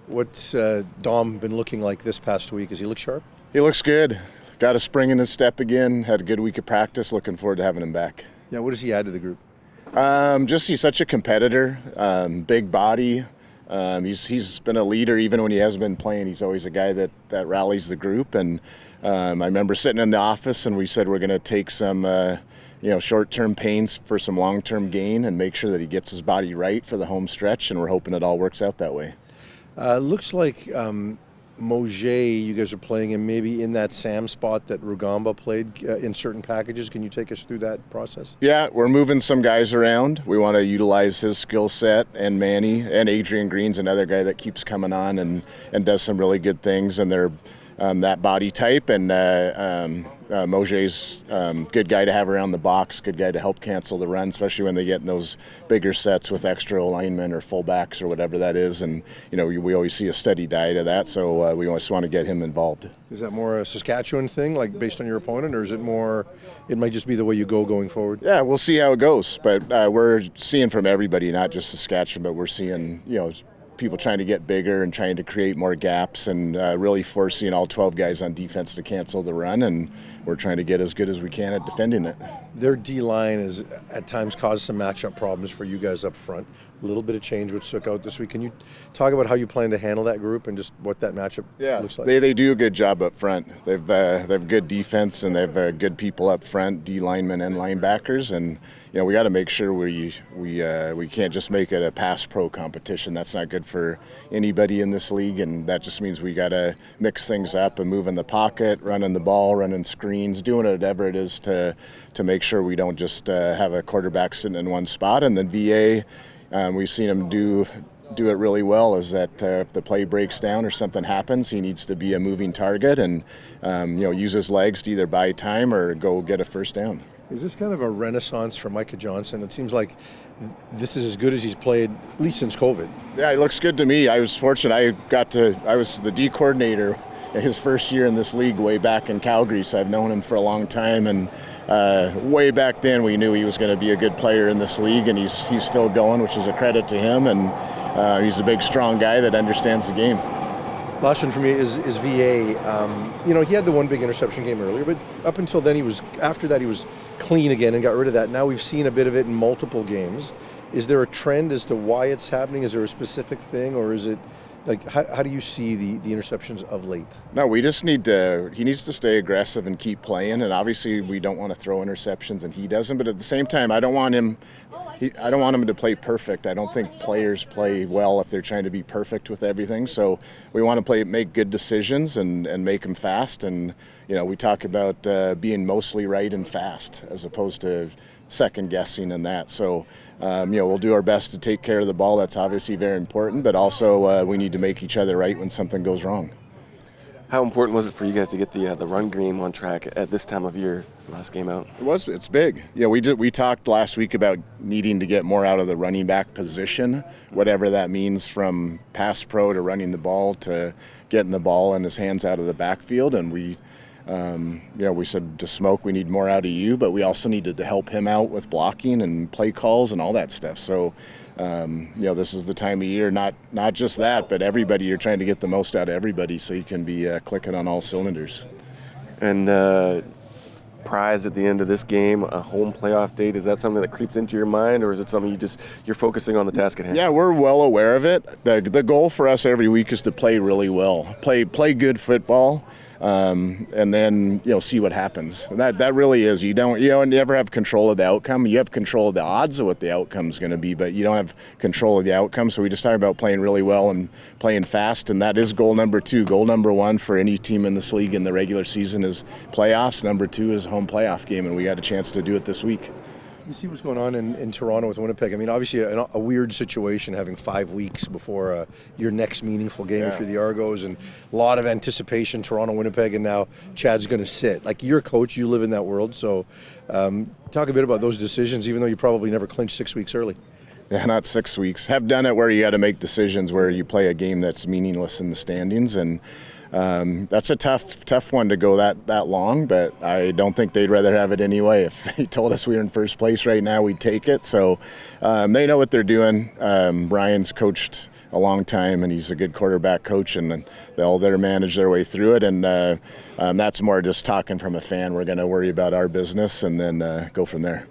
What's Dom been looking like this past week? Does he look sharp? He looks good. Got a spring in his step again. Had a good week of practice. Looking forward to having him back. Yeah, what does he add to the group? Just he's such a competitor, big body. He's been a leader even when he hasn't been playing. He's always a guy that rallies the group. And I remember sitting in the office and we said we're going to take some short-term pains for some long-term gain and make sure that he gets his body right for the home stretch. And we're hoping it all works out that way. Looks like Mauger, you guys are playing him maybe in that Sam spot that Rugamba played in certain packages. Can you take us through that process? Yeah, we're moving some guys around. We want to utilize his skill set, and Manny and Adrian Green's another guy that keeps coming on and does some really good things, and they're that body type. And Mauger's good guy to have around the box, good guy to help cancel the run, especially when they get in those bigger sets with extra linemen or fullbacks or whatever that is. And we always see a steady diet of that, so we always want to get him involved. Is that more a Saskatchewan thing, like based on your opponent, or is it more, it might just be the way you go going forward? Yeah, we'll see how it goes, but we're seeing from everybody, not just Saskatchewan, but we're seeing people trying to get bigger and trying to create more gaps and really forcing all 12 guys on defense to cancel the run, and we're trying to get as good as we can at defending it. Their D-line has at times caused some matchup problems for you guys up front. A little bit of change with Sook out this week. Can you talk about how you plan to handle that group and just what that matchup looks like? They do a good job up front. They have good defense and they have good people up front, D linemen and linebackers, and we got to make sure we can't just make it a pass pro competition. That's not good for anybody in this league, and that just means we got to mix things up and move in the pocket, running the ball, running screens, doing whatever it is to make sure we don't just have a quarterback sitting in one spot. And then VA, we've seen him do it really well, is that if the play breaks down or something happens, he needs to be a moving target and use his legs to either buy time or go get a first down. Is this kind of a renaissance for Micah Johnson? It seems like this is as good as he's played, at least since COVID. Yeah, he looks good to me. I was fortunate. I was the D coordinator his first year in this league way back in Calgary, so I've known him for a long time. And way back then, we knew he was going to be a good player in this league, and he's still going, which is a credit to him. And he's a big, strong guy that understands the game. Last one for me is VA. He had the one big interception game earlier, but up until then, he was clean again and got rid of that. Now we've seen a bit of it in multiple games. Is there a trend as to why it's happening? Is there a specific thing, or is it like how do you see the interceptions of late? No, he needs to stay aggressive and keep playing, and obviously we don't want to throw interceptions, and he doesn't, but at the same time I don't want him to play perfect. I don't think players play well if they're trying to be perfect with everything, so we want to make good decisions and make them fast. And we talk about being mostly right and fast as opposed to second guessing and that. So we'll do our best to take care of the ball. That's obviously very important, but also we need to make each other right when something goes wrong. How important was it for you guys to get the run game on track at this time of year, last game out? It's big. We talked last week about needing to get more out of the running back position, whatever that means, from pass pro to running the ball to getting the ball in his hands out of the backfield. And we said to Smoke, we need more out of you, but we also needed to help him out with blocking and play calls and all that stuff. So, this is the time of year, not just that, but everybody, you're trying to get the most out of everybody so you can be clicking on all cylinders. And prize at the end of this game, a home playoff date, is that something that creeps into your mind, or is it something you're focusing on the task at hand? Yeah, we're well aware of it. The goal for us every week is to play really well, play good football. And then see what happens. That really is. You never have control of the outcome. You have control of the odds of what the outcome is going to be, but you don't have control of the outcome. So we just talk about playing really well and playing fast, and that is goal number 2. Goal number 1 for any team in this league in the regular season is playoffs. Number 2 is a home playoff game, and we got a chance to do it this week. You see what's going on in Toronto with Winnipeg. I mean, obviously a weird situation having 5 weeks before your next meaningful game if you're the Argos, and a lot of anticipation, Toronto, Winnipeg, and now Chad's going to sit. Like, you're a coach, you live in that world, so talk a bit about those decisions, even though you probably never clinched 6 weeks early. Yeah, not 6 weeks. Have done it where you got to make decisions where you play a game that's meaningless in the standings, and that's a tough one to go that long, but I don't think they'd rather have it anyway. If they told us we were in first place right now, we'd take it. So they know what they're doing. Brian's coached a long time, and he's a good quarterback coach, and they'll manage their way through it. And that's more just talking from a fan. We're going to worry about our business and then go from there.